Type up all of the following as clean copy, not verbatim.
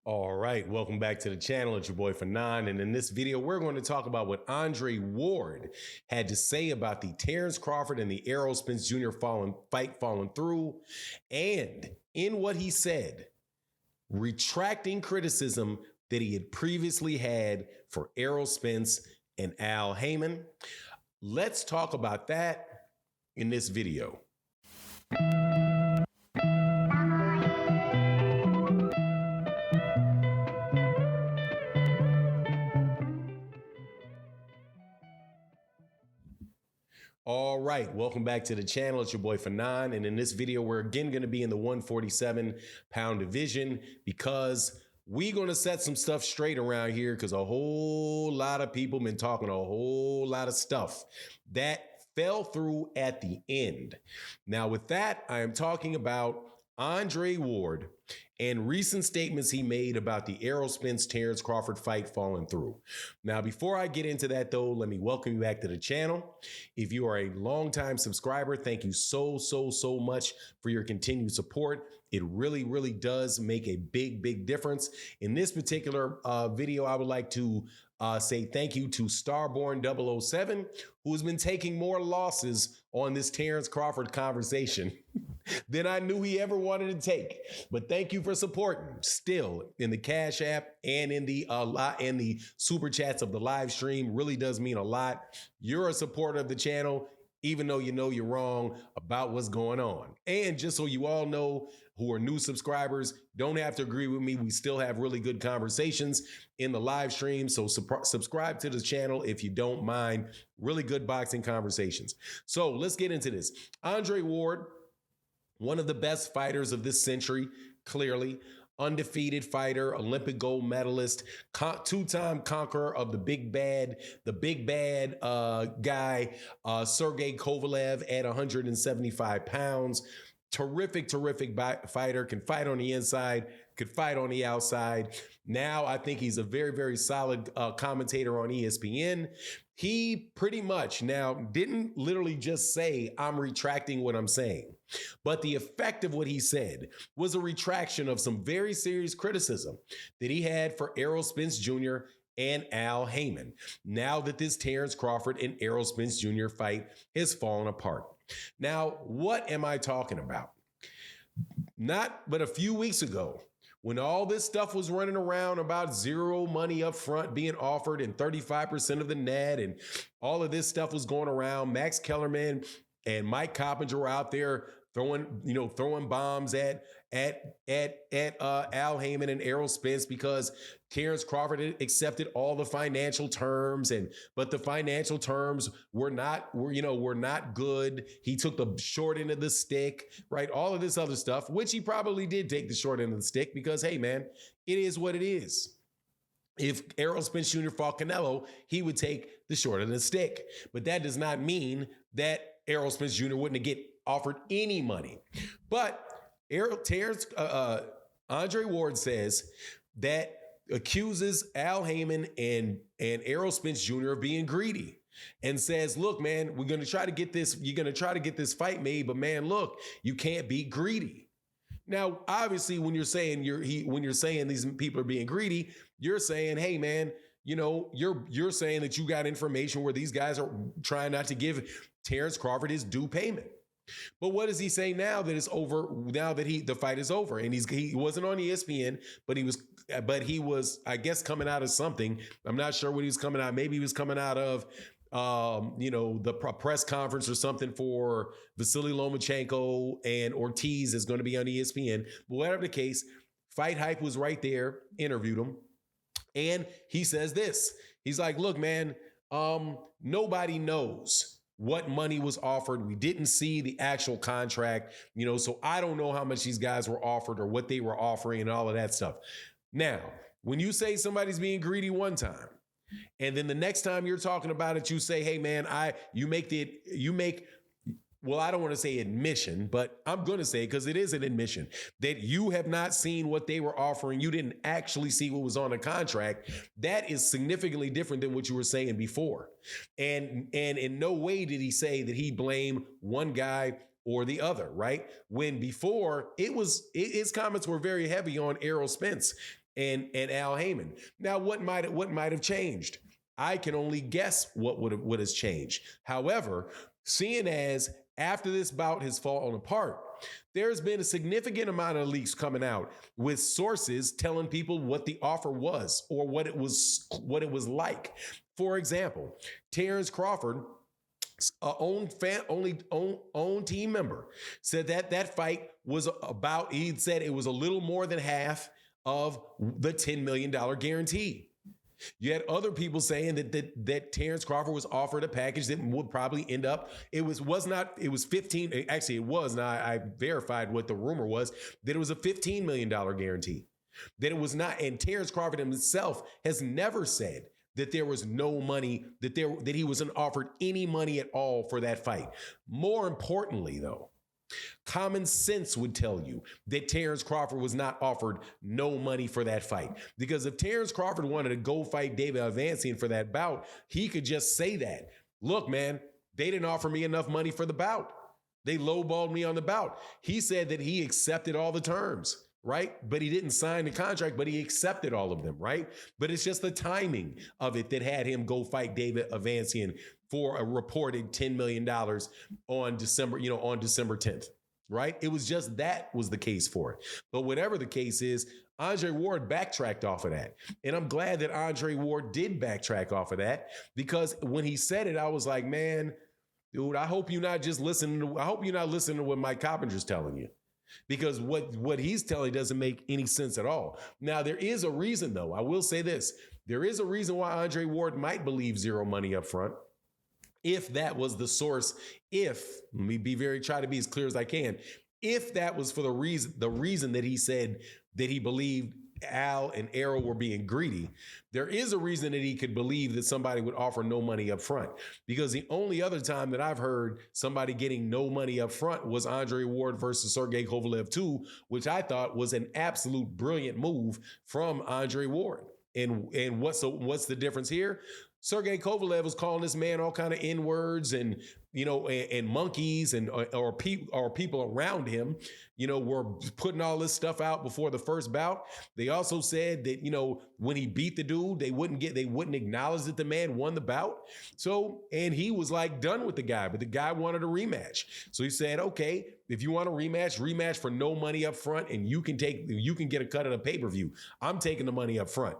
All right, welcome back to the channel. It's your boy Fanon, and in this video, we're going to talk about what Andre Ward had to say about the Terrence Crawford and the Errol Spence Jr. fight falling through, and in what he said, retracting criticism that he had previously had for Errol Spence and Al Haymon. Let's talk about that in this video. All right, welcome back to the channel. It's your boy Fanon, and in this video, we're again going to be in the 147-pound division because we're going to set some stuff straight around here because a whole lot of people been talking a whole lot of stuff that fell through at the end. Now, with that, I am talking about Andre Ward and recent statements he made about the Errol Spence Terrence Crawford fight falling through. Now, before I get into that, though, let me welcome you back to the channel. If you are a longtime subscriber, thank you so much for your continued support. It really, really does make a big difference. In this particular video, I would like to say thank you to Starborn007, who has been taking more losses on this Terrence Crawford conversation than I knew he ever wanted to take. But thank you for supporting still in the Cash App and in the super chats of the live stream. Really does mean a lot. You're a supporter of the channel, even though you know you're wrong about what's going on. And just so you all know, who are new subscribers, don't have to agree with me. We still have really good conversations in the live stream. So subscribe to the channel if you don't mind. Really good boxing conversations. So let's get into this. Andre Ward, one of the best fighters of this century, clearly. Undefeated fighter, Olympic gold medalist, two-time conqueror of the big bad guy, Sergey Kovalev at 175 pounds. Terrific fighter, can fight on the inside, could fight on the outside. Now I think he's a very solid commentator on ESPN. He pretty much now didn't literally just say, I'm retracting what I'm saying, but the effect of what he said was a retraction of some very serious criticism that he had for Errol Spence Jr. and Al Haymon, now that this Terrence Crawford and Errol Spence Jr. fight has fallen apart. Now, what am I talking about? Not but a few weeks ago, when all this stuff was running around about zero money up front being offered and 35% of the net and all of this stuff was going around, Max Kellerman and Mike Coppinger were out there throwing bombs at Al Haymon and Errol Spence because Terrence Crawford had accepted all the financial terms, but the financial terms were not good. He took the short end of the stick, right? All of this other stuff, which he probably did take the short end of the stick because, hey man, it is what it is. If Errol Spence Jr. fought Canelo, he would take the short end of the stick. But that does not mean that Errol Spence Jr. wouldn't get offered any money. But Andre Ward says that accuses Al Haymon and Errol Spence Jr. of being greedy and says, look, man, we're going to try to get this. You're going to try to get this fight made. But, man, look, you can't be greedy. Now, obviously, when you're saying these people are being greedy, you're saying, hey, man, you're saying that you got information where these guys are trying not to give Terrence Crawford his due payment. But what does he say now that it's over? Now that the fight is over, and he wasn't on ESPN, but he was, I guess, coming out of something. I'm not sure what he was coming out. Maybe he was coming out of, the press conference or something for Vasily Lomachenko and Ortiz is going to be on ESPN. But whatever the case, Fight Hype was right there, interviewed him, and he says this. He's like, look, man, nobody knows what money was offered. We didn't see the actual contract, so I don't know how much these guys were offered or what they were offering and all of that stuff. Now, when you say somebody's being greedy one time, and then the next time you're talking about it, you say, hey man, well, I don't want to say admission, but I'm going to say, because it is an admission, that you have not seen what they were offering. You didn't actually see what was on the contract. That is significantly different than what you were saying before. And in no way did he say that he blamed one guy or the other, right? When before his comments were very heavy on Errol Spence. and Al Heyman. Now, what might have changed? I can only guess what has changed. However, seeing as after this bout has fallen apart, there's been a significant amount of leaks coming out with sources telling people what the offer was or what it was like. For example, Terrence Crawford, own team member, said that fight was about, he said it was a little more than half of the $10 million guarantee. You had other people saying that Terrence Crawford was offered a package that would probably end up, it was 15, actually it was, now I verified what the rumor was, that it was a $15 million guarantee. That it was not, and Terrence Crawford himself has never said that there was no money, that he wasn't offered any money at all for that fight. More importantly, though, common sense would tell you that Terrence Crawford was not offered no money for that fight. Because if Terrence Crawford wanted to go fight David Avancian for that bout, he could just say that. Look, man, they didn't offer me enough money for the bout. They lowballed me on the bout. He said that he accepted all the terms, right? But he didn't sign the contract, but he accepted all of them, right? But it's just the timing of it that had him go fight David Avancian for a reported $10 million on December 10th, right? It was just that was the case for it. But whatever the case is, Andre Ward backtracked off of that. And I'm glad that Andre Ward did backtrack off of that, because when he said it, I was like, man, dude, I hope you're not listening to what Mike Coppinger's telling you. Because what he's telling doesn't make any sense at all. Now, there is a reason, though. I will say this. There is a reason why Andre Ward might believe zero money up front. If that was the source, let me try to be as clear as I can. If that was for the reason that he said that he believed Al and Errol were being greedy, there is a reason that he could believe that somebody would offer no money up front. Because the only other time that I've heard somebody getting no money up front was Andre Ward versus Sergey Kovalev 2, which I thought was an absolute brilliant move from Andre Ward. And what's the difference here? Sergey Kovalev was calling this man all kind of N-words and monkeys or people around him, were putting all this stuff out before the first bout. They also said that, when he beat the dude, they wouldn't acknowledge that the man won the bout. So, and he was like done with the guy, but the guy wanted a rematch. So he said, okay, if you want a rematch for no money up front, and you can get a cut of the pay-per-view. I'm taking the money up front.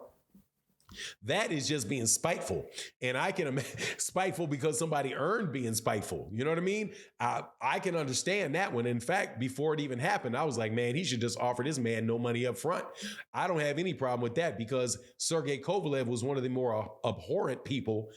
That is just being spiteful. And I can imagine spiteful because somebody earned being spiteful. You know what I mean? I can understand that one. In fact, before it even happened, I was like, man, he should just offer this man no money up front. I don't have any problem with that, because Sergey Kovalev was one of the more abhorrent people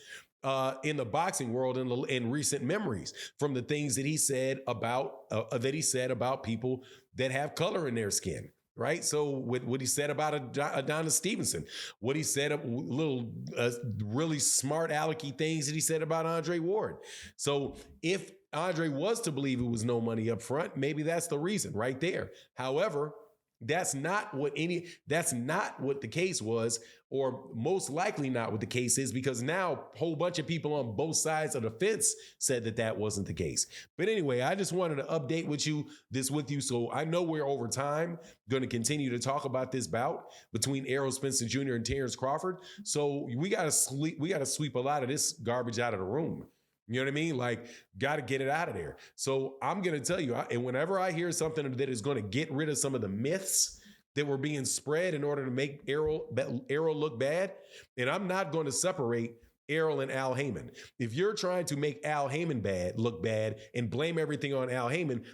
in the boxing world in recent memories, from the things that he said about people that have color in their skin. Right. So what he said about Adonis Stevenson, what he said, really smart alecky things that he said about Andre Ward. So if Andre was to believe it was no money up front, maybe that's the reason right there. However, that's not what the case was, or most likely not what the case is, because now a whole bunch of people on both sides of the fence said that wasn't the case. But anyway, I just wanted to update with you. So I know we're over time going to continue to talk about this bout between Errol Spence Jr. and Terrence Crawford. So we got to sweep a lot of this garbage out of the room. You know what I mean? Like, got to get it out of there. So I'm going to tell you, and whenever I hear something that is going to get rid of some of the myths that were being spread in order to make Errol look bad, and I'm not going to separate Errol and Al Heyman. If you're trying to make Al Heyman look bad and blame everything on Al Heyman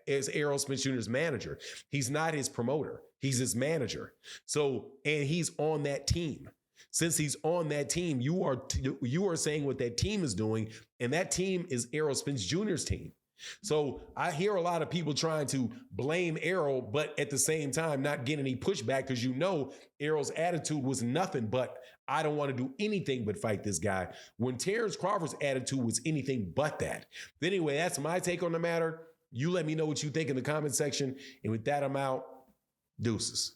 is Errol Spence Jr.'s manager. He's not his promoter. He's his manager. So, and he's on that team. Since he's on that team, you are saying what that team is doing, and that team is Errol Spence Jr.'s team. So I hear a lot of people trying to blame Errol, but at the same time not getting any pushback, because Errol's attitude was nothing but, I don't want to do anything but fight this guy, when Terrence Crawford's attitude was anything but that. But anyway, that's my take on the matter. You let me know what you think in the comment section. And with that, I'm out. Deuces.